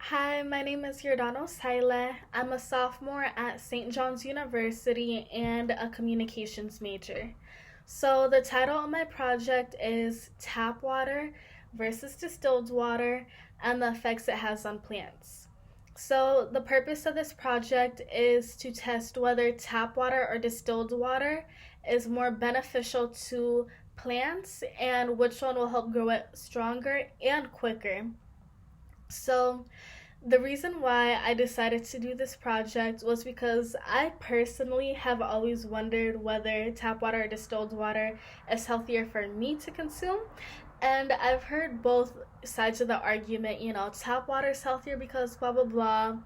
Hi, my name is Yordano Saile. I'm a sophomore at St. John's University and a communications major. So, the title of my project is Tap Water versus Distilled Water and the effects it has on plants. So, the purpose of this project is to test whether tap water or distilled water is more beneficial to plants and which one will help grow it stronger and quicker. So, the reason why I decided to do this project was because I personally have always wondered whether tap water or distilled water is healthier for me to consume. And I've heard both sides of the argument, tap water is healthier because blah blah blah,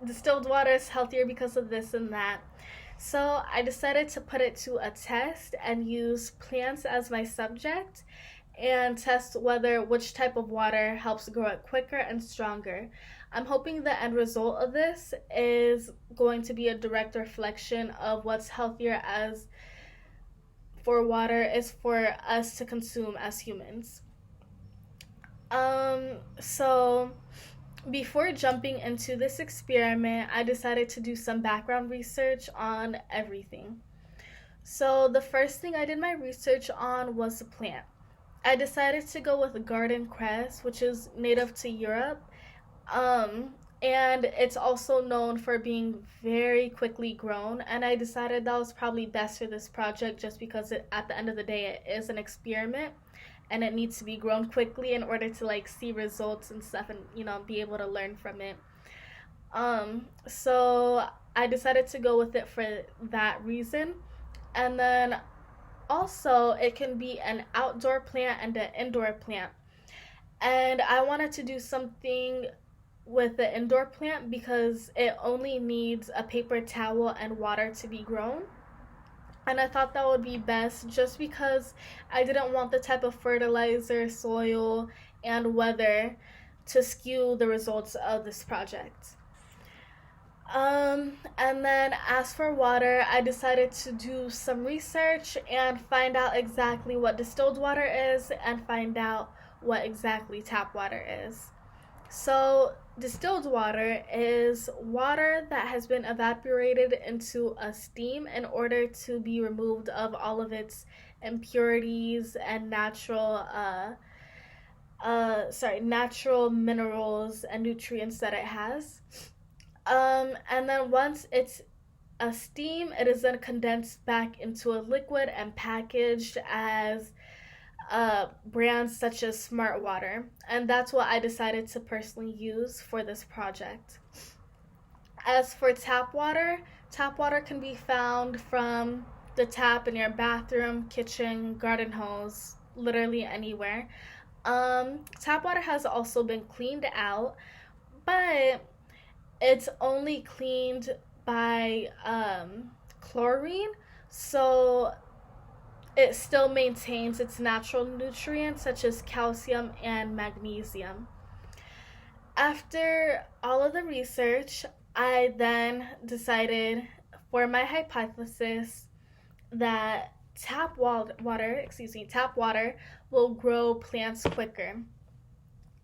distilled water is healthier because of this and that. So I decided to put it to a test and use plants as my subject and test whether which type of water helps grow it quicker and stronger. I'm hoping the end result of this is going to be a direct reflection of what's healthier as for water is for us to consume as humans. So before jumping into this experiment, I decided to do some background research on everything. So the first thing I did my research on was a plant. I decided to go with garden cress, which is native to Europe. And it's also known for being very quickly grown. And I decided that was probably best for this project just because at the end of the day, it is an experiment and it needs to be grown quickly in order to see results and stuff and, be able to learn from it. So I decided to go with it for that reason. And then also, it can be an outdoor plant and an indoor plant. And I wanted to do something with the indoor plant because it only needs a paper towel and water to be grown. And I thought that would be best just because I didn't want the type of fertilizer, soil, and weather to skew the results of this project. And then as for water, I decided to do some research and find out exactly what distilled water is and find out what exactly tap water is. So, distilled water is water that has been evaporated into a steam in order to be removed of all of its impurities and natural minerals and nutrients that it has. And then once it's a steam, it is then condensed back into a liquid and packaged as brands such as Smart Water. And that's what I decided to personally use for this project. As for tap water can be found from the tap in your bathroom, kitchen, garden hose, literally anywhere. Tap water has also been cleaned out, but it's only cleaned by chlorine, so it still maintains its natural nutrients such as calcium and magnesium. After all of the research, I then decided for my hypothesis that tap water will grow plants quicker.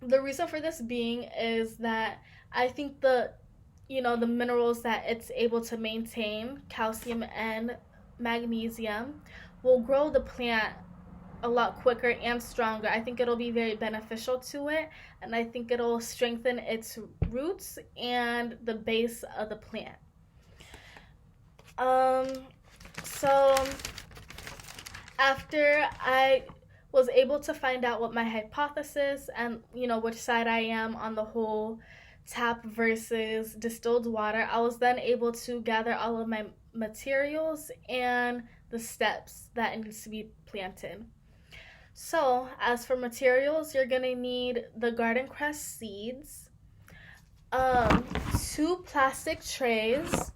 The reason for this being is that I think the minerals that it's able to maintain, calcium and magnesium, will grow the plant a lot quicker and stronger. I think it'll be very beneficial to it, and I think it'll strengthen its roots and the base of the plant. So after I was able to find out what my hypothesis and which side I am on the whole tap versus distilled water, I was then able to gather all of my materials and the steps that needs to be planted. So as for materials, you're gonna need the garden cress seeds, 2 plastic trays,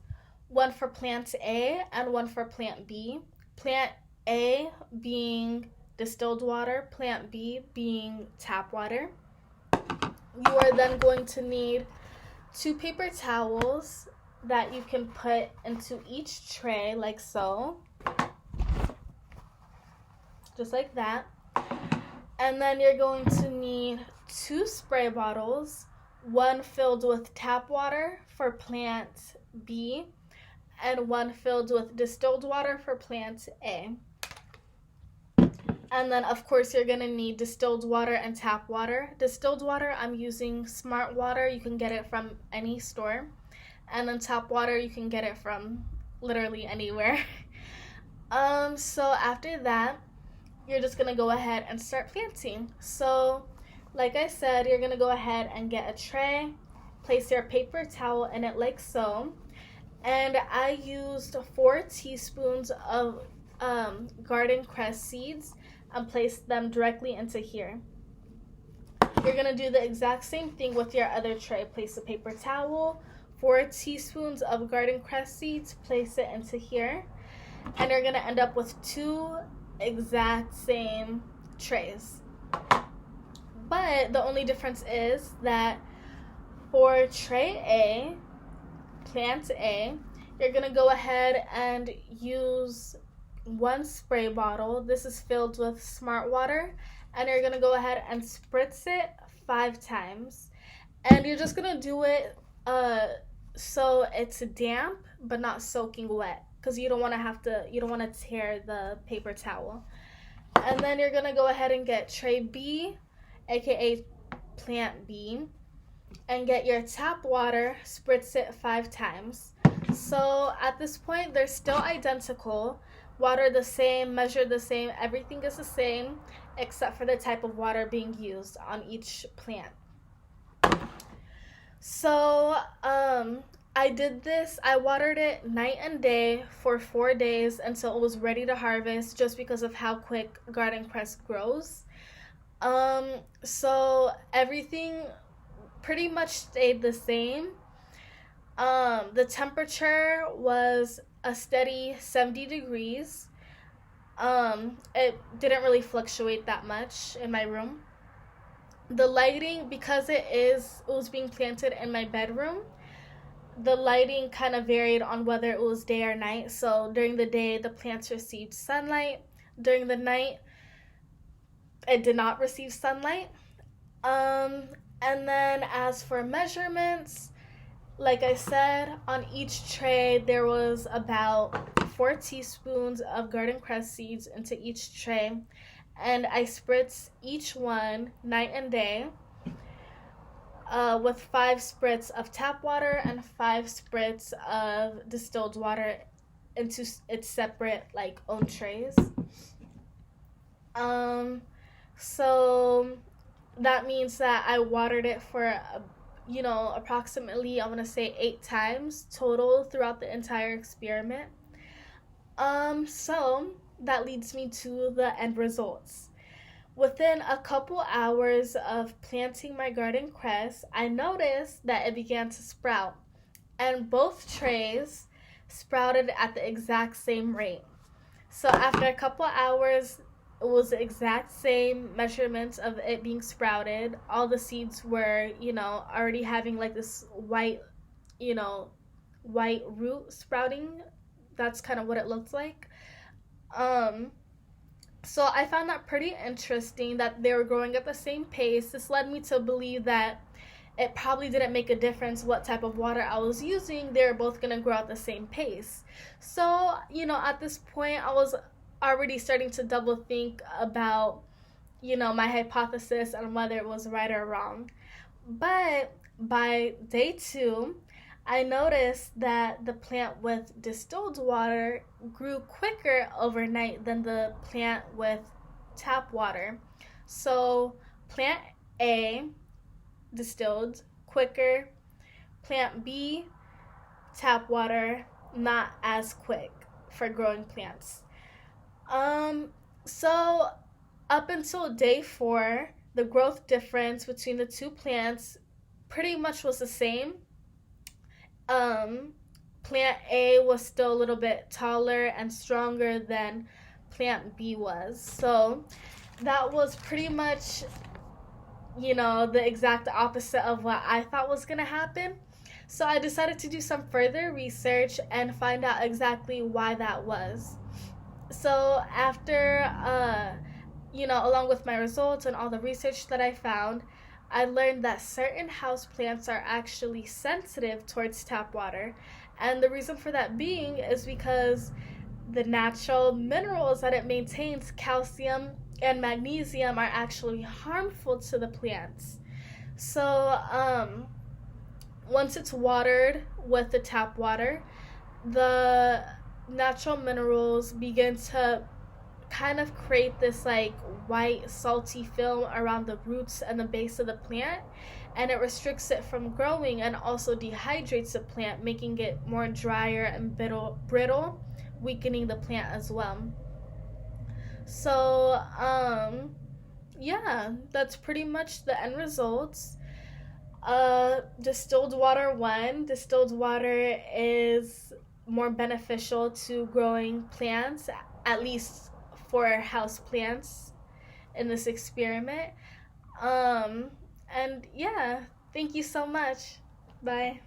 one for plant A and one for plant B. Plant A being distilled water, plant B being tap water. You are then going to need 2 paper towels that you can put into each tray like so. Just like that. And then you're going to need 2 spray bottles, one filled with tap water for plant B, and one filled with distilled water for plant A. And then, of course, you're going to need distilled water and tap water. Distilled water, I'm using Smart Water. You can get it from any store. And then tap water, you can get it from literally anywhere. So after that, you're just going to go ahead and start planting. So, like I said, you're going to go ahead and get a tray. Place your paper towel in it like so. And I used 4 teaspoons of garden cress seeds and placed them directly into here. You're going to do the exact same thing with your other tray. Place a paper towel, 4 teaspoons of garden cress seeds, place it into here. And you're going to end up with 2 exact same trays. But the only difference is that for tray A, plant A, you're going to go ahead and use 1 spray bottle. This is filled with Smart Water, and you're going to go ahead and spritz it 5 times. And you're just going to do it so it's damp but not soaking wet, because you don't want to tear the paper towel. And then you're going to go ahead and get tray B, aka plant B, and get your tap water, spritz it 5 times. So at this point, they're still identical. Water the same, measure the same, everything is the same except for the type of water being used on each plant. So I did this, I watered it night and day for 4 days until it was ready to harvest, just because of how quick garden cress grows. So everything pretty much stayed the same. The temperature was a steady 70 degrees. It didn't really fluctuate that much in my room. The lighting, because it was being planted in my bedroom, the lighting kind of varied on whether it was day or night. So during the day, the plants received sunlight. During the night, it did not receive sunlight. And then as for measurements, like I said, on each tray there was about 4 teaspoons of garden cress seeds into each tray, and I spritz each one night and day with 5 spritz of tap water and 5 spritz of distilled water into its separate own trays. So that means that I watered it for approximately, I want to say 8 times total throughout the entire experiment. So that leads me to the end results. Within a couple hours of planting my garden cress, I noticed that it began to sprout, and both trays sprouted at the exact same rate. So after a couple hours, it was the exact same measurements of it being sprouted. All the seeds were, already having this white root sprouting. That's kind of what it looked like. So I found that pretty interesting that they were growing at the same pace. This led me to believe that it probably didn't make a difference what type of water I was using. They were both going to grow at the same pace. So, at this point, I was already starting to double think about, my hypothesis and whether it was right or wrong. But by day 2, I noticed that the plant with distilled water grew quicker overnight than the plant with tap water. So plant A, distilled, quicker. Plant B, tap water, not as quick for growing plants. So up until day 4, the growth difference between the 2 plants pretty much was the same. Plant A was still a little bit taller and stronger than plant B was. So that was pretty much, the exact opposite of what I thought was going to happen. So I decided to do some further research and find out exactly why that was. So after, along with my results and all the research that I found, I learned that certain houseplants are actually sensitive towards tap water. And the reason for that being is because the natural minerals that it maintains, calcium and magnesium, are actually harmful to the plants. So, once it's watered with the tap water, the natural minerals begin to kind of create this like white salty film around the roots and the base of the plant, and it restricts it from growing and also dehydrates the plant, making it more drier and brittle, weakening the plant as well. So yeah, that's pretty much the end results. Distilled water, one, distilled water is more beneficial to growing plants, at least for house plants in this experiment. Um, and yeah, thank you so much. Bye.